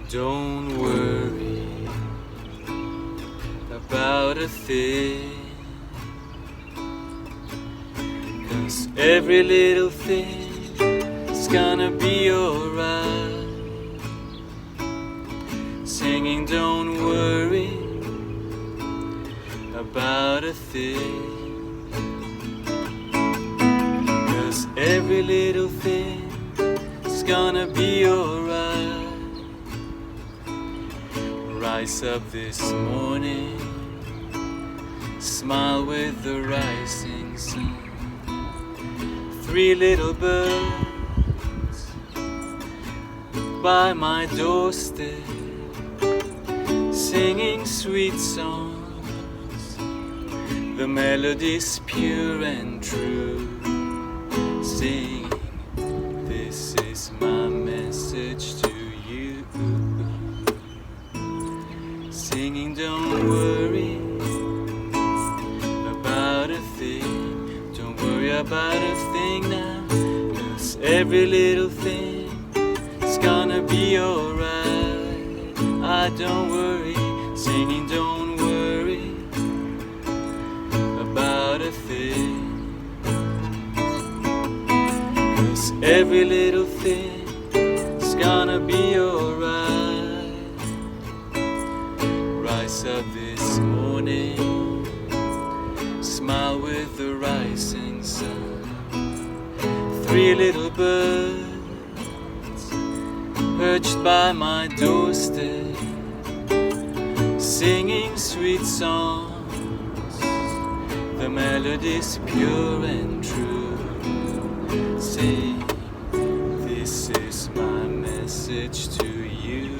Don't worry about a thing, 'cause every little thing is gonna be alright. Singing don't worry about a thing, 'cause every little thing is gonna be alright. Rise up this morning, smile with the rising sun. 3 little birds by my doorstep, singing sweet songs. The melody's pure and true, singing, this is my message to you. Singing don't worry about a thing, don't worry about a thing now, 'cause every little thing is gonna be alright. I don't worry, singing don't worry about a thing, 'cause every little thing is gonna be alright. Rise up this morning, smile with the rising sun. 3 little birds perched by my doorstep, singing sweet songs. The melody's pure and true, sing, this is my message to you.